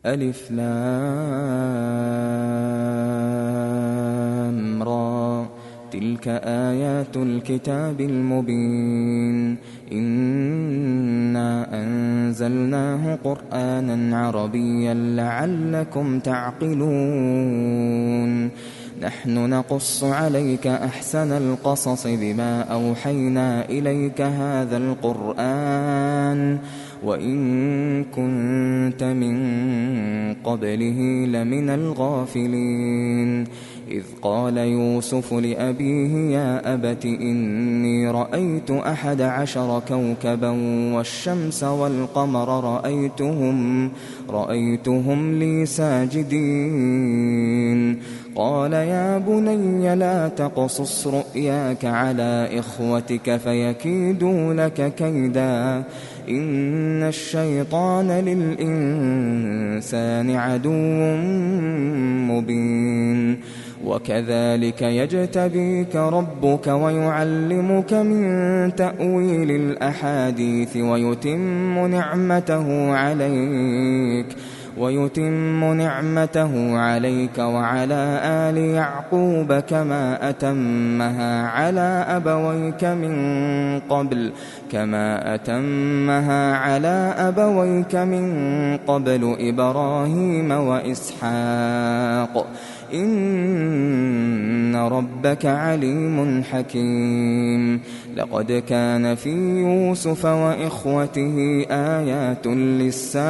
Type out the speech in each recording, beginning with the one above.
ألف لام را تلك آيات الكتاب المبين إنا أنزلناه قرآنا عربيا لعلكم تعقلون نحن نقص عليك أحسن القصص بما أوحينا إليك هذا القرآن وإن كنت من قبله لمن الغافلين إذ قال يوسف لأبيه يا أبت إني رأيت 11 كوكبا والشمس والقمر رأيتهم لي ساجدين قال يا بني لا تقصص رؤياك على إخوتك فيكيدوا لك كيدا إن الشيطان للإنسان عدو مبين وكذلك يجتبيك ربك ويعلمك من تأويل الأحاديث ويتم نعمته عليك وعلى آل يعقوب كما أتمها على أبويك من قبل إبراهيم وإسحاق إن ربك عليم حكيم لقد كان في يوسف وإخوته آيات للسائلين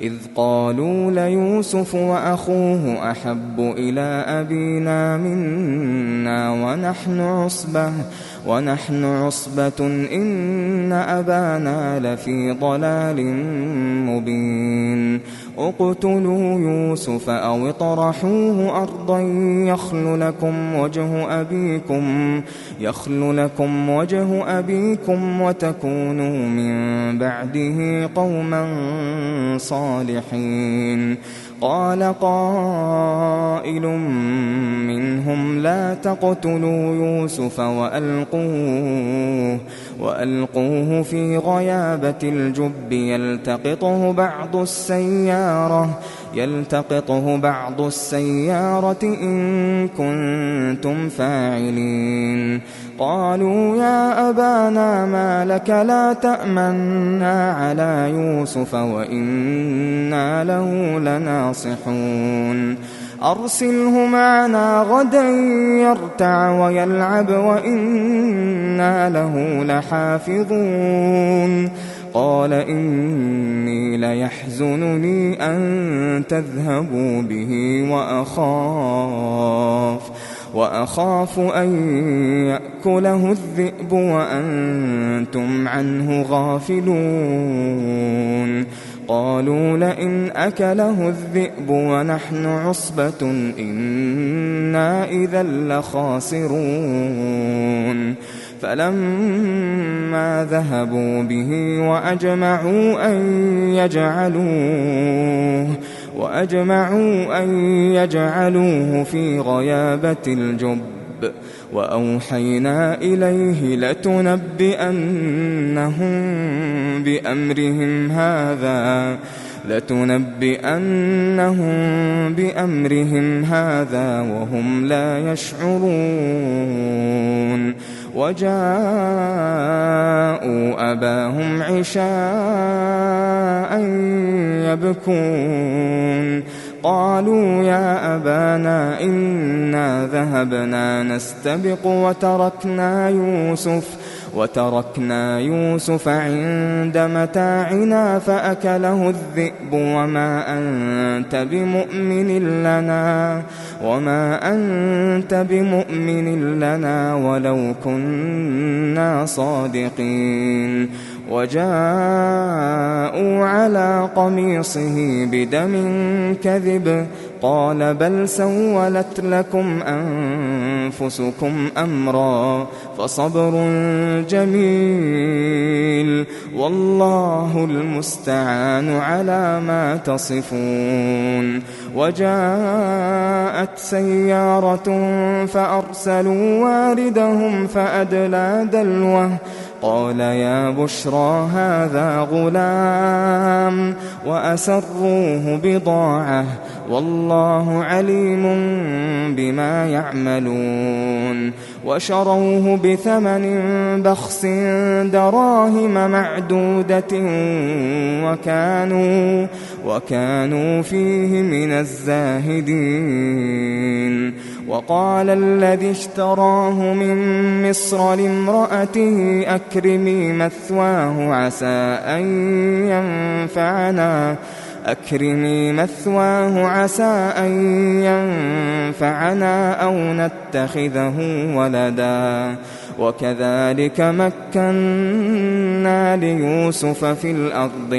إذ قالوا ليوسف وأخوه أحب إلى أبينا منا ونحن عصبة إن أبانا لفي ضلال مبين اقتلوا يوسف أو اطرحوه أرضا يخل لكم وجه أبيكم وتكونوا من بعده قوما صالحين قال قائل منهم لا تقتلوا يوسف وألقوه في غيابة الجب يلتقطه بعض السيارة إن كنتم فاعلين قالوا يا أبانا ما لك لا تأمنا على يوسف وإنا له لناصحون أرسله معنا غدا يرتع ويلعب وإنا له لحافظون قال إني ليحزنني أن تذهبوا به وأخاف أن يأكله الذئب وأنتم عنه غافلون قالوا لئن أكله الذئب ونحن عصبة إنا إذا لخاسرون فلما ذهبوا به وأجمعوا أن يجعلوه في غيابة الجب وأوحينا إليه لتنبئنهم بأمرهم هذا وهم لا يشعرون وجاءوا أباهم عشاء يبكون قالوا يا أبانا إنا ذهبنا نستبق وتركنا يوسف عند متاعنا فأكله الذئب وما أنت بمؤمن لنا ولو كنا صادقين وجاءوا على قميصه بدم كذب قال بل سولت لكم أنفسكم أمرا فصبر جميل والله المستعان على ما تصفون وجاءت سيارة فأرسلوا واردهم فأدلى دلوه قال يا بشرى هذا غلام وأسروه بضاعة والله عليم بما يعملون وشروه بثمن بخس دراهم معدودة وكانوا فيه من الزاهدين وقال الذي اشتراه من مصر لامرأته أكرمي مثواه عسى أن ينفعنا أو نتخذه ولدا وكذلك مكنا ليوسف في الأرض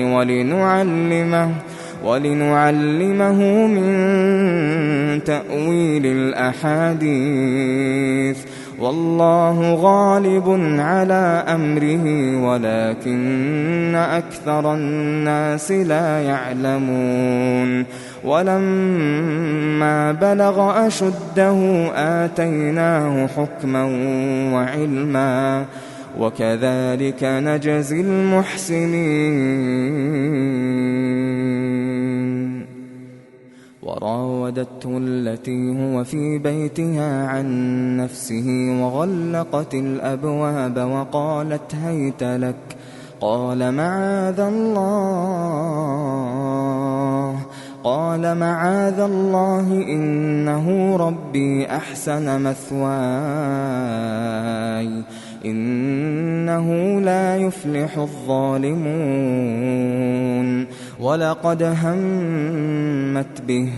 ولنعلمه من تأويل الأحاديث والله غالب على أمره ولكن أكثر الناس لا يعلمون ولما بلغ أشده آتيناه حكما وعلما وكذلك نجزي المحسنين وراودته التي هو في بيتها عن نفسه وغلقت الأبواب وقالت هيت لك قال معاذ الله إنه ربي أحسن مثواي إنه لا يفلح الظالمون ولقد همت به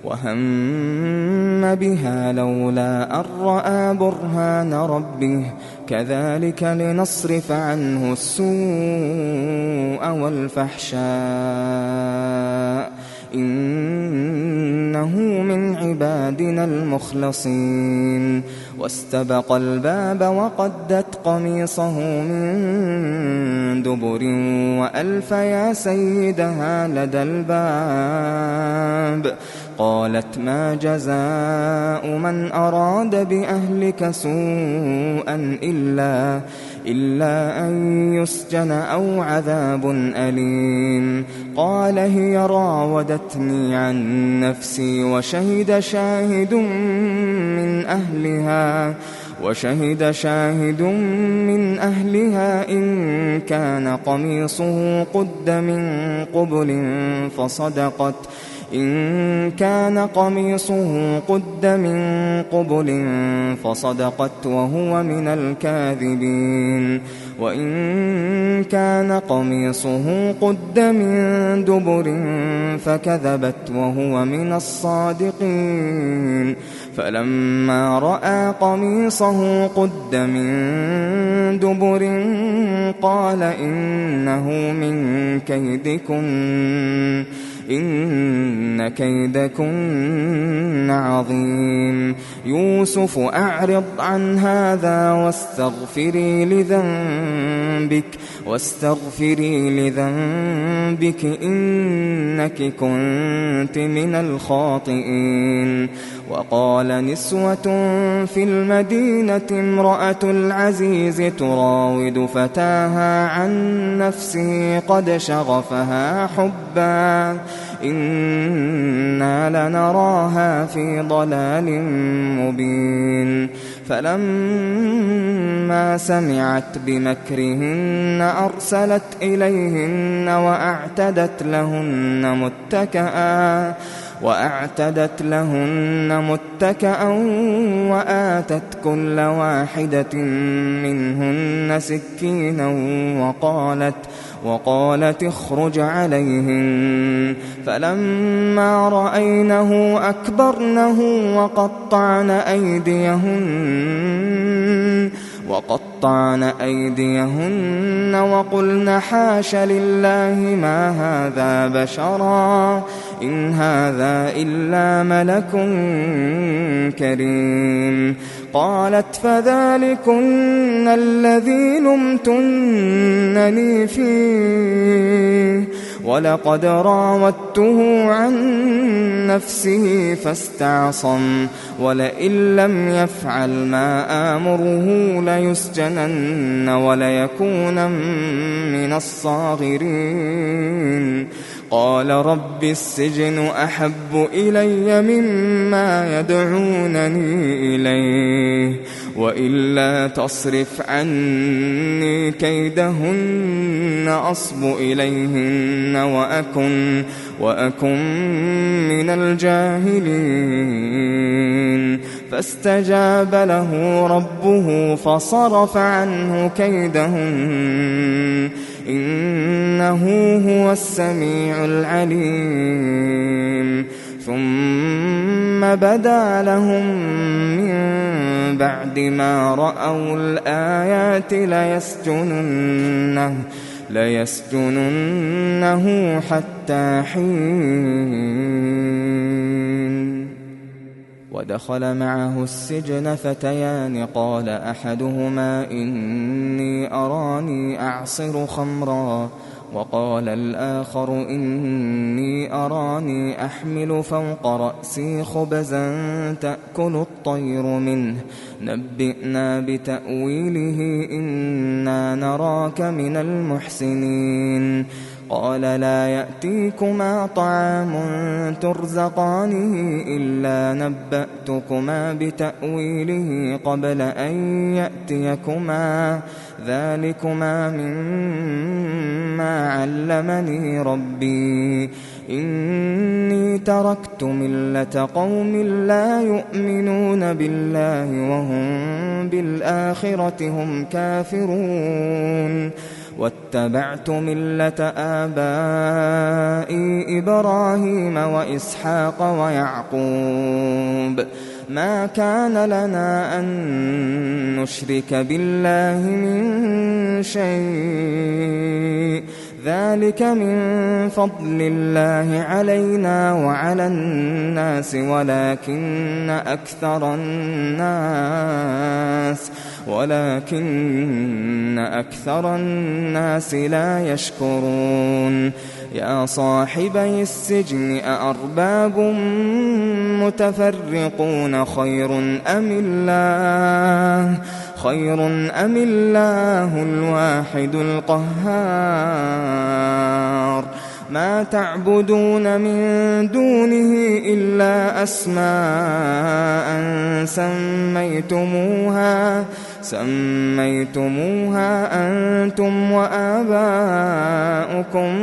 وهم بها لولا أن رأى برهان ربه كذلك لنصرف عنه السوء والفحشاء إنه من عبادنا المخلصين واستبق الباب وقدت قميصه من دبر وألف يا سيدها لدى الباب قالت ما جزاء من أراد بأهلك سوءا إلا أن يسجن أو عذاب أليم قال هي راودتني عن نفسي وشهد شاهد من أهلها إن كان قميصه قد من قبل فصدقت وهو من الكاذبين وإن كان قميصه قد من دبر فكذبت وهو من الصادقين فلما رأى قميصه قد من دبر قال إنه من كيدكن إن كيدكن عظيم يوسف أعرض عن هذا واستغفري لذنبك إنك كنت من الخاطئين وقال نسوة في المدينة امرأة العزيز تراود فتاها عن نفسه قد شغفها حبا إنا لنراها في ضلال مبين فلما سمعت بمكرهن أرسلت إليهن وأعتدت لهن متكأ وآتت كل واحدة منهن سكينا وقالت اخرج عليهن فلما رأينه أكبرنه وقطعن أيديهن وقلن حاش لله ما هذا بشرا إن هذا إلا ملك كريم قالت فذلكن الذي لمتنني فيه ولقد راودته عن نفسه فاستعصم ولئن لم يفعل ما آمره ليسجنن وليكون من الصاغرين قال رب السجن أحب إلي مما يدعونني إليه وإلا تصرف عني كيدهن أصب إليهن وأكن من الجاهلين فاستجاب له ربه فصرف عنه كيدهن إنه هو السميع العليم ثم بدا لهم من بعد ما رأوا الآيات ليسجننه حتى حين ودخل معه السجن فتيان قال أحدهما إني أراني أعصر خمرا وقال الآخر إني أراني أحمل فوق رأسي خبزا تأكل الطير منه نبئنا بتأويله إنا نراك من المحسنين قال لا يأتيكما طعام ترزقانه إلا نبأتكما بتأويله قبل أن يأتيكما ذلكما مما علمني ربي إني تركت ملة قوم لا يؤمنون بالله وهم بالآخرة هم كافرون واتبعت ملة آبائي إبراهيم وإسحاق ويعقوب ما كان لنا أن نشرك بالله من شيء ذلك من فضل الله علينا وعلى الناس ولكن أكثر الناس لا يشكرون يا صاحبي السجن أأرباب متفرقون خير أم الله الواحد القهار ما تعبدون من دونه إلا أسماء سميتموها أنتم وآباؤكم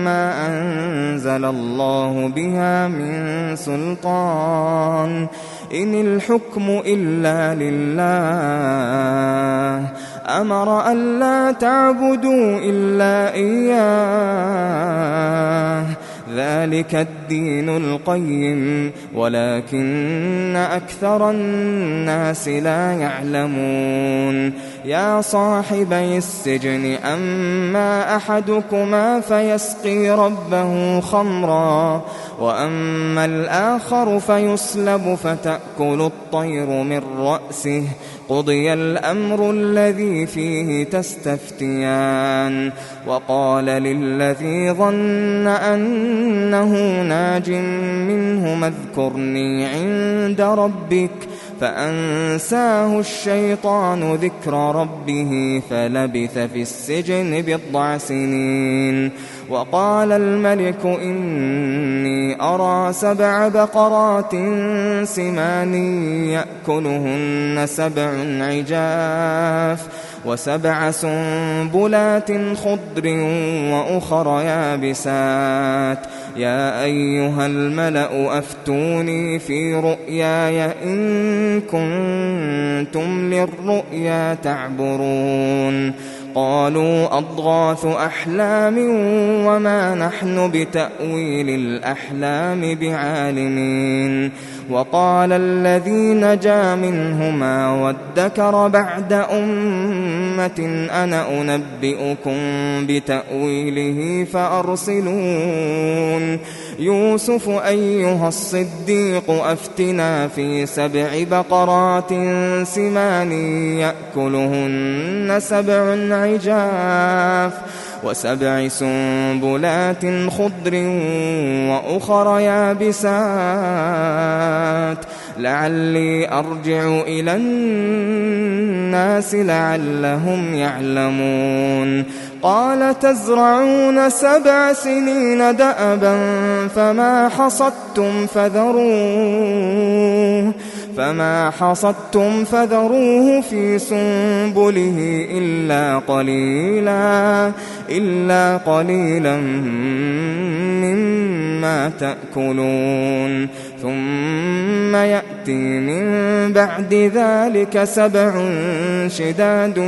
ما أنزل الله بها من سلطان إن الحكم إلا لله أمر ألا تعبدوا إلا إياه ذلك الدين القيم ولكن أكثر الناس لا يعلمون يا صاحبي السجن أما أحدكما فيسقي ربه خمرا وأما الآخر فيصلب فتأكل الطير من رأسه قضي الأمر الذي فيه تستفتيان وقال للذي ظن أنه ناج منهما اذكرني عند ربك فأنساه الشيطان ذكر ربه فلبث في السجن 9 سنين وقال الملك إني أرى 7 بقرات سمان يأكلهن 7 عجاف و7 سنبلات خضر وأخر يابسات يا أيها الملأ أفتوني في رؤياي إن كنتم للرؤيا تعبرون قالوا أضغاث أحلام وما نحن بتأويل الأحلام بعالمين وقال الذي نجا منهما وادكر بعد أمة أنا أنبئكم بتأويله فأرسلون يوسف أيها الصديق أفتنا في 7 بقرات سمان يأكلهن 7 عجاف و7 سنبلات خضر وأخر يابسات لعلي أرجع إلى الناس لعلهم يعلمون قال تزرعون 7 سنين دأبا فما حصدتم فذروه في سنبله إلا قليلا مما تأكلون ثم يأتي من بعد ذلك 7 شداد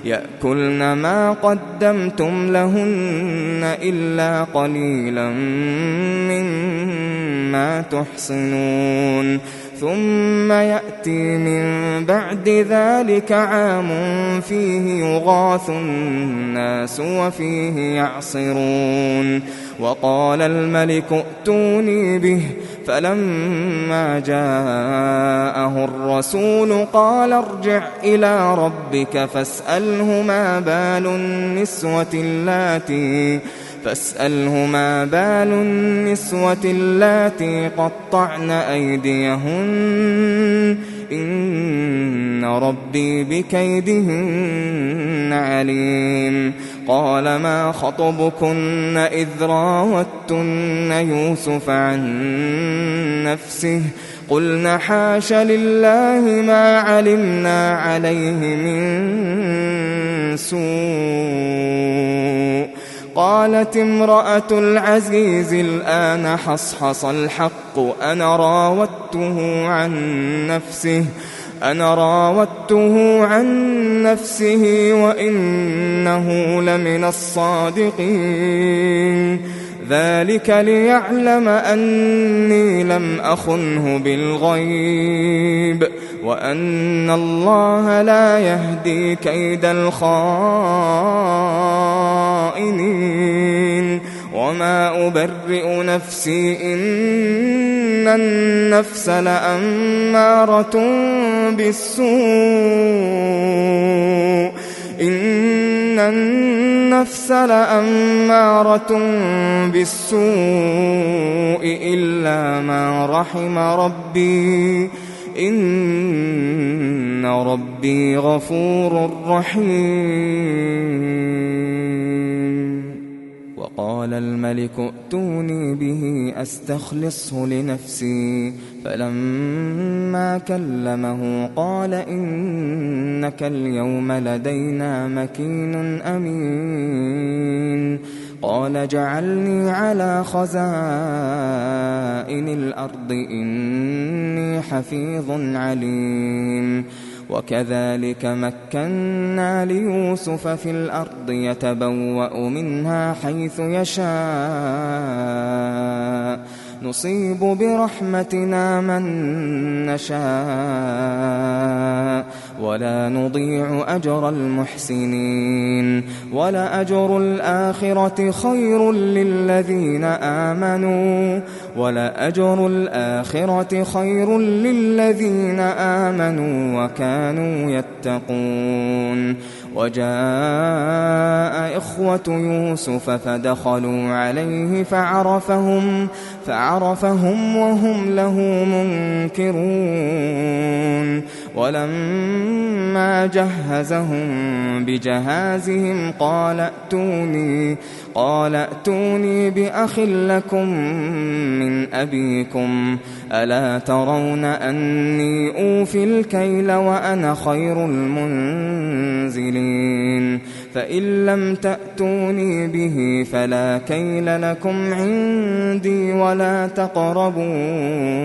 يأكلن ما قدمتم لهن إلا قليلا مما تحصنون ثم يأتي من بعد ذلك عام فيه يغاث الناس وفيه يعصرون وقال الملك ائتوني به فلما جاءه الرسول قال ارجع إلى ربك فاسأله ما بال النسوة اللاتي قطعن أيديهن إن ربي بكيدهن عليم قال ما خطبكن إذ راوتن يوسف عن نفسه قلنا حاش لله ما علمنا عليه من سوء قالت امرأة العزيز الآن حصحص الحق أنا راودته عن نفسه وإنه لمن الصادقين ذلك ليعلم أني لم أخنه بالغيب وأن الله لا يهدي كيد الخائنين وما أبرئ نفسي إن النفس لأمارة بالسوء إلا ما رحم ربي إن ربي غفور رحيم وقال الملك ائتوني به أستخلصه لنفسي فلما كلمه قال إنك اليوم لدينا مكين أمين قال جعلني على خزائن الأرض إني حفيظ عليم وكذلك مكنا ليوسف في الأرض يتبوأ منها حيث يشاء نصيب برحمتنا من نشاء ولا نضيع أجر المحسنين ولأجر الآخرة خير للذين آمنوا وكانوا يتقون وجاء إخوة يوسف فدخلوا عليه فعرفهم وهم له منكرون ولما جهزهم بجهازهم قال ائتوني بأخ لكم من أبيكم ألا ترون أني أوفي الكيل وأنا خير المنزلين فإن لم تأتوني به فلا كيل لكم عندي ولا تقربون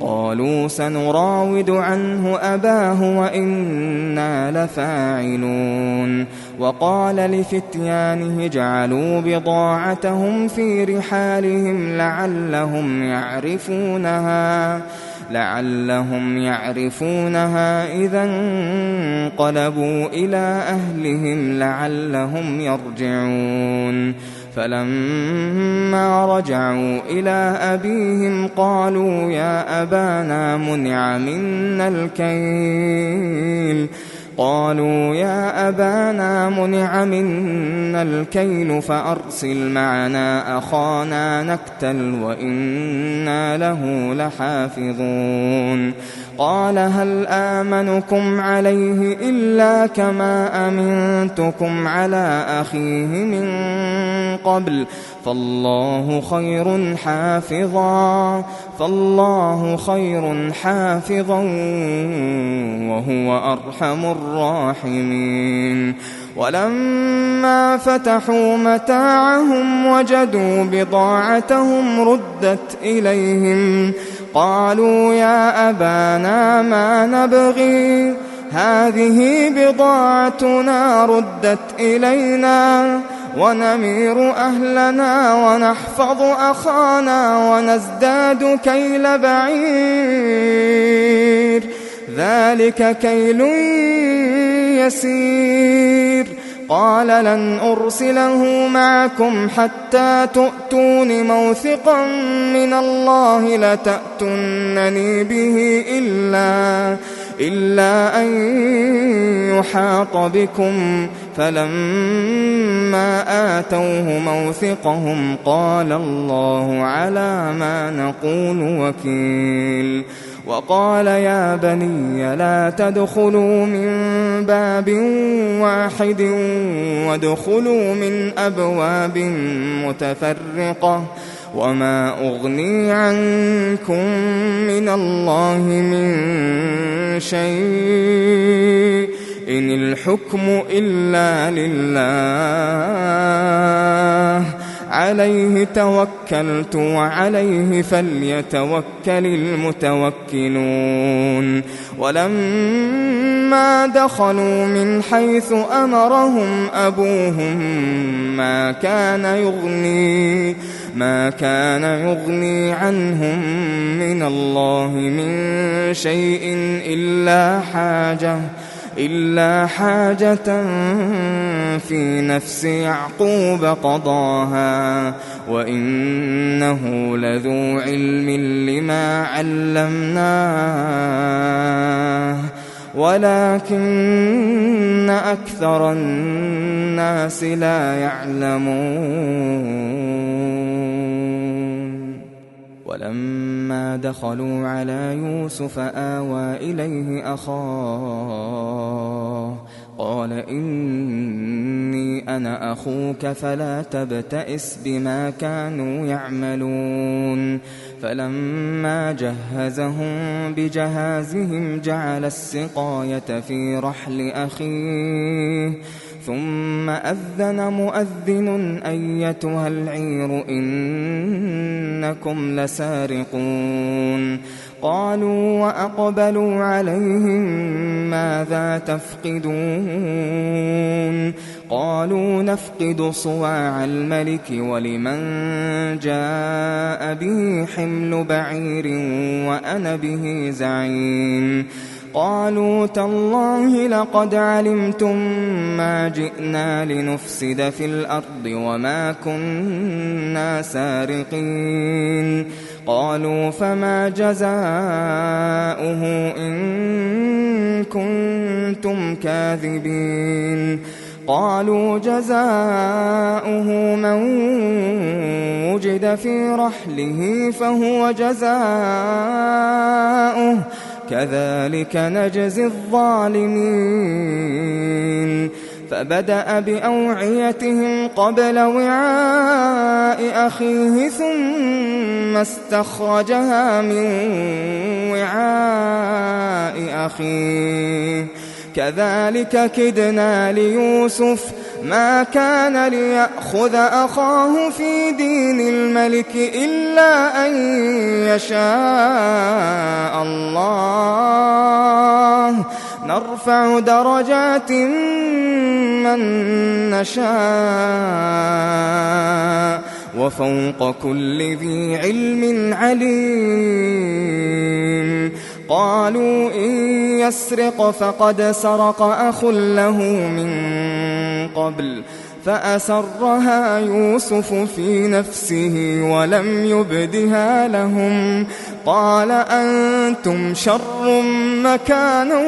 قالوا سنراود عنه أباه وإنا لفاعلون وقال لفتيانه اجعلوا بضاعتهم في رحالهم لعلهم يعرفونها إذا انقلبوا إلى أهلهم لعلهم يرجعون فلما رجعوا إلى أبيهم قالوا يا أبانا منع منا الكيل فأرسل معنا أخانا نكتل وإنا له لحافظون قال هل آمنكم عليه إلا كما أمنتكم على أخيه من قبل فالله خير حافظا وهو أرحم الراحمين ولما فتحوا متاعهم وجدوا بضاعتهم ردت إليهم قالوا يا أبانا ما نبغي هذه بضاعتنا ردت إلينا ونمير أهلنا ونحفظ أخانا ونزداد كيل بعير ذلك كيل يسير قال لن أرسله معكم حتى تؤتون موثقا من الله لتأتونني به إلا أن يحاط بكم فلما آتوه موثقهم قال الله على ما نقول وكيل وقال يا بني لا تدخلوا من باب واحد وادخلوا من أبواب متفرقة وما أغني عنكم من الله من شيء إن الحكم إلا لله عليه توكلت وعليه فليتوكل المتوكلون ولما دخلوا من حيث أمرهم أبوهم ما كان يغني عنهم من الله من شيء إلا حاجة في نفس يعقوب قضاها وإنه لذو علم لما علمناه ولكن أكثر الناس لا يعلمون ولما دخلوا على يوسف آوى إليه أخاه قال إني أنا أخوك فلا تبتئس بما كانوا يعملون فلما جهزهم بجهازهم جعل السقاية في رحل أخيه ثم أذن مؤذن أيتها العير إنكم لسارقون قالوا وأقبلوا عليهم ماذا تفقدون قالوا نفقد صواع الملك ولمن جاء به حمل بعير وأنا به زعيم قالوا تالله لقد علمتم ما جئنا لنفسد في الأرض وما كنا سارقين قالوا فما جزاؤه إن كنتم كاذبين قالوا جزاؤه من وجد في رحله فهو جزاؤه كذلك نجزي الظالمين فبدأ بأوعيتهم قبل وعاء أخيه ثم استخرجها من وعاء أخيه كذلك كدنا ليوسف ما كان ليأخذ أخاه في دين الملك إلا أن يشاء الله نرفع درجات من نشاء وفوق كل ذي علم عليم قالوا إن يسرق فقد سرق أخ له من قبل فأسرها يوسف في نفسه ولم يبدها لهم قال أنتم شر مكانا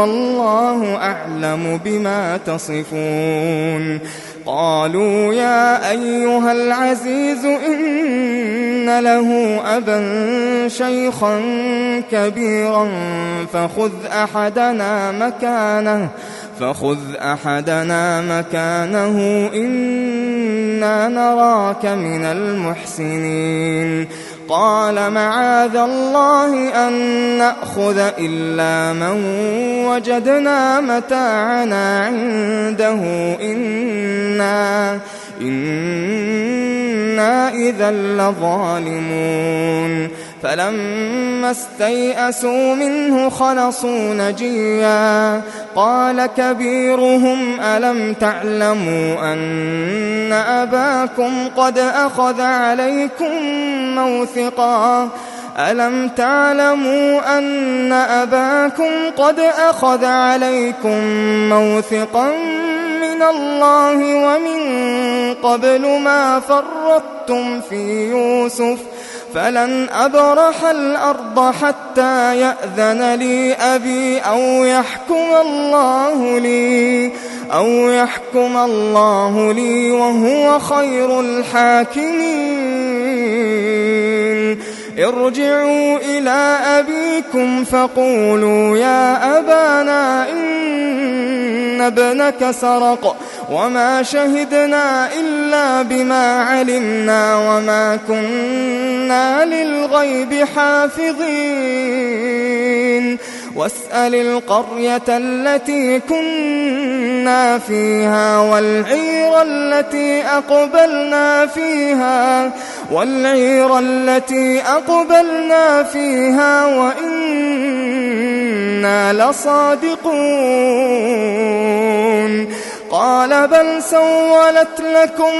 والله أعلم بما تصفون قالوا يا أيها العزيز إن له أبا شيخا كبيرا فخذ أحدنا مكانه إنا نراك من المحسنين قال معاذ الله أن نأخذ إلا من وجدنا متاعنا عنده إنا إذا لظالمون فلما استيئسوا منه خلصوا نجيا قال كبيرهم ألم تعلموا أن أباكم قد أخذ عليكم موثقا من الله ومن قبل ما فرطتم في يوسف فلن أبرح الأرض حتى يأذن لي أبي أو يحكم الله لي وهو خير الحاكمين ارجعوا إلى أبيكم فقولوا يا أبانا إن ابنك سرق وما شهدنا إلا بما علمنا وما كنا للغيب حافظين واسأل القرية التي كنا فيها والعير التي أقبلنا فيها وإنا لصادقون قال بل سولت لكم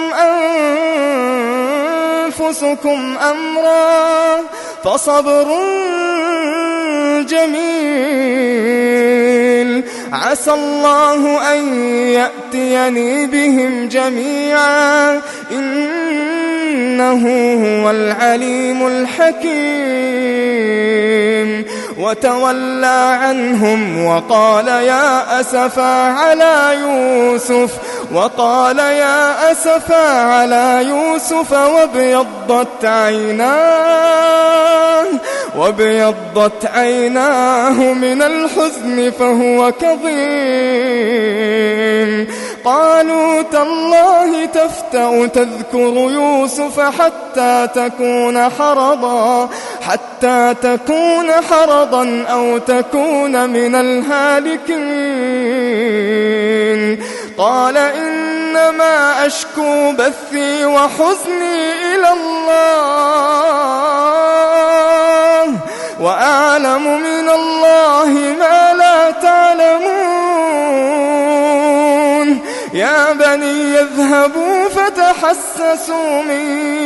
أنفسكم أمرا فصبر جميل عسى الله أن يأتيني بهم جميعا إنه هو العليم الحكيم وتولى عنهم وقال يا أسفا على يوسف وابيضت عيناه من الحزن فهو كظيم قالوا تالله تفتأ تذكر يوسف حتى تكون حرضا أو تكون من الهالكين قال إنما أشكو بثي وحزني إلى الله وأعلم من الله ما لا تعلمون يا بني يذهبوا فتحسسوا من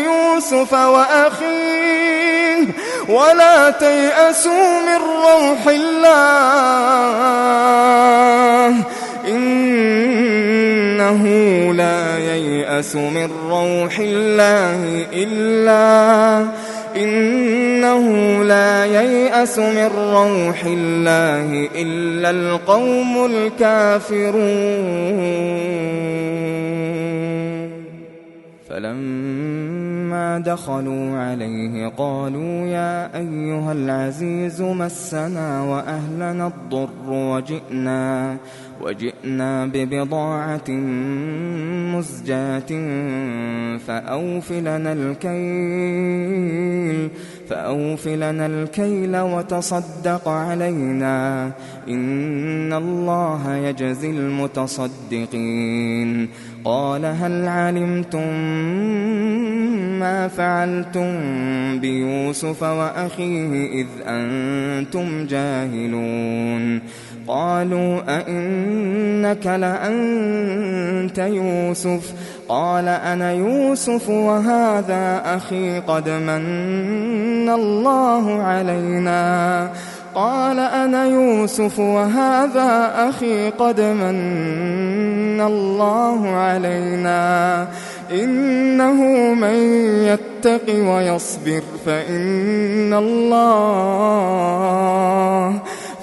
يوسف وأخيه ولا تيأسوا من روح الله إنه لا ييأس من روح الله إلا القوم الكافرون فلما دخلوا عليه قالوا يا أيها العزيز مسنا وأهلنا الضر وجئنا ببضاعة مزجاة فأوف لنا الكيل وتصدق علينا إن الله يجزي المتصدقين قال هل علمتم ما فعلتم بيوسف وأخيه إذ أنتم جاهلون قالوا أئنك لأنت يوسف قال أنا يوسف وهذا أخي قد من الله علينا إنه من يتق ويصبر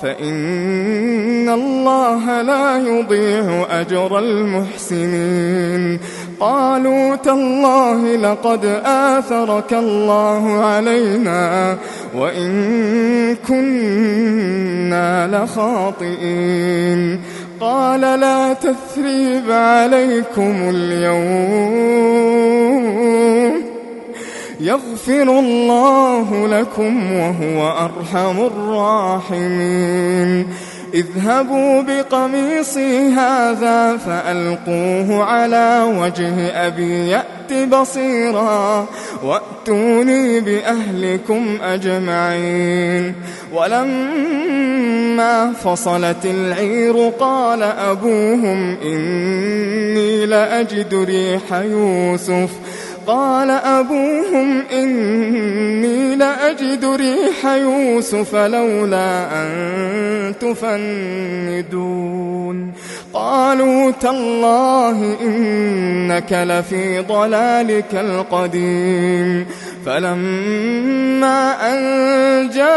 فإن الله لا يضيع أجر المحسنين. قالوا تالله لقد آثرك الله علينا وإن كنا لخاطئين. قال لا تثريب عليكم اليوم يغفر الله لكم وهو أرحم الراحمين. اذهبوا بقميصي هذا فألقوه على وجه أبي يأت بصيرا وأتوني بأهلكم أجمعين. ولما فصلت العير قال أبوهم إني لأجد ريح يوسف لولا أن تفندون. قالوا تالله إنك لفي ضلالك القديم. فلما أن جاء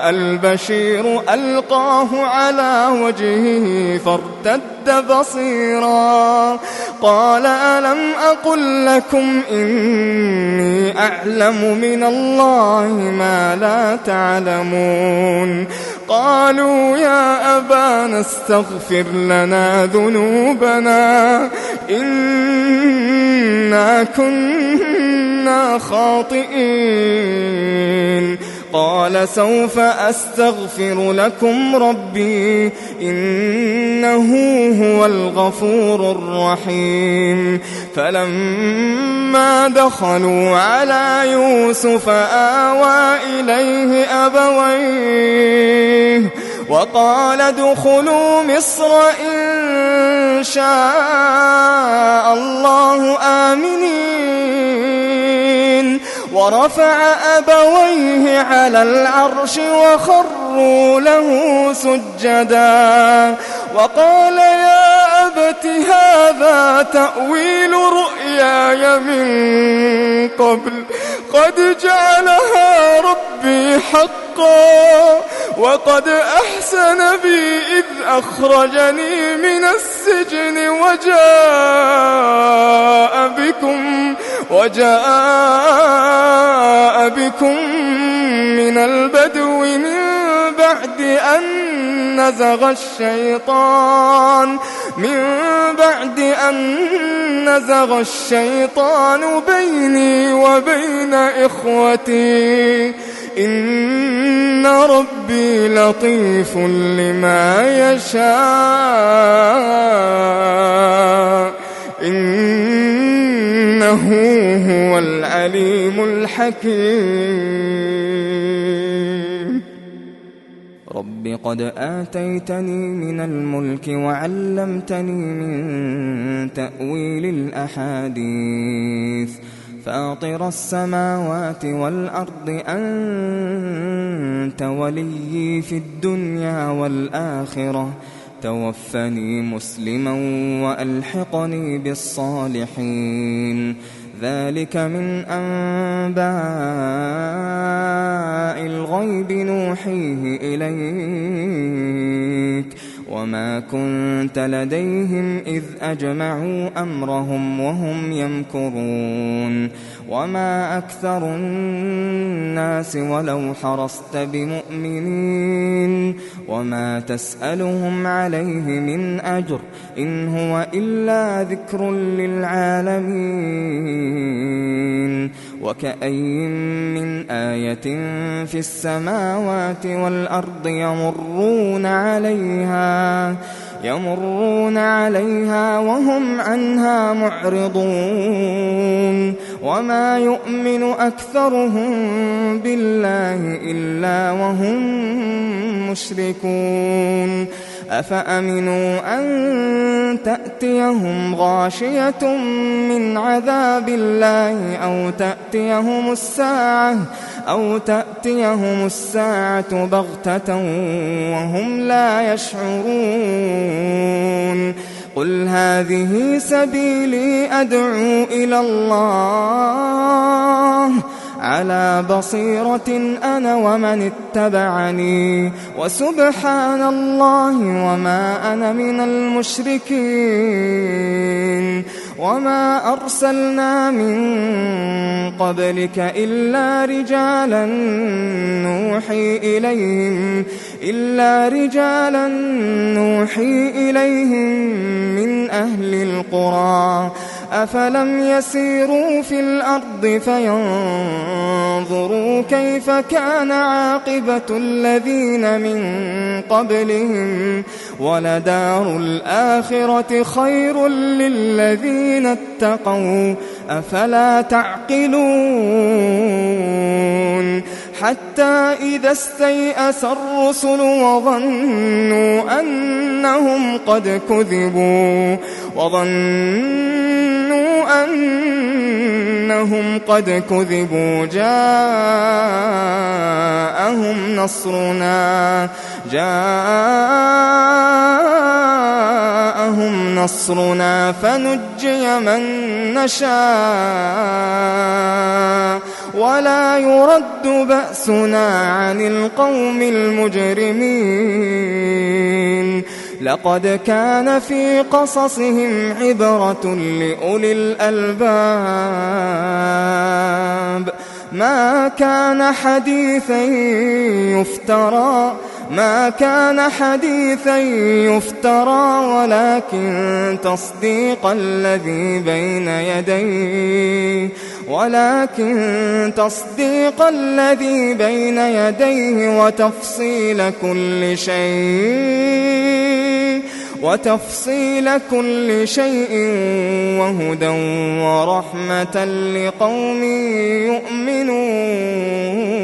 البشير ألقاه على وجهه فارتد بصيرا قال ألم أقل لكم إني أعلم من الله ما لا تعلمون. قالوا يا أبانا استغفر لنا ذنوبنا إنا كنا خاطئين. قال سوف أستغفر لكم ربي إنه هو الغفور الرحيم. فلما دخلوا على يوسف آوى إليه أبويه وقال ادخلوا مصر إن شاء الله آمنين. ورفع أبويه على العرش وخروا له سجدا وقال يا أبت هذا تأويل رؤياي من قبل قد جعلها ربي حقا وقد أحسن بي إذ أخرجني من السجن وجاء بكم من البدو من بعد أن نزغ الشيطان بيني وبين إخوتي إن ربي لطيف لما يشاء إنه هو العليم الحكيم. رب قد آتيتني من الملك وعلمتني من تأويل الأحاديث فاطر السماوات والأرض أنت وليي في الدنيا والآخرة توفني مسلما وألحقني بالصالحين. ذلك من أنباء الغيب نوحيه إليك وما كنت لديهم إذ أجمعوا أمرهم وهم يمكرون. وما أكثر الناس ولو حرصت بمؤمنين وما تسألهم عليه من أجر إن هو إلا ذكر للعالمين. وكأين من آية في السماوات والأرض يمرون عليها وهم عنها معرضون. وما يؤمن أكثرهم بالله إلا وهم مشركون. أفأمنوا أن تأتيهم غاشية من عذاب الله أو تأتيهم الساعة بغتة وهم لا يشعرون. قل هذه سبيلي أدعو إلى الله على بصيرة أنا ومن اتبعني وسبحان الله وما أنا من المشركين وما أرسلنا من قبلك إلا رجالا نوحي إليهم من أهل القرى أفلم يسيروا في الأرض فينظروا كيف كان عاقبة الذين من قبلهم ولدار الآخرة خير للذين اتقوا أفلا تعقلون حتى إذا استيأس الرسل وظنوا أنهم قد كذبوا جاءهم نصرنا فنجي من نشاء ولا يرد بأسنا عن القوم المجرمين لقد كان في قصصهم عبرة لأولي الألباب ما كان حديثا يفترى ولكن تصديق الذي بين يديه وتفصيل كل شيء وهدى ورحمة لقوم يؤمنون.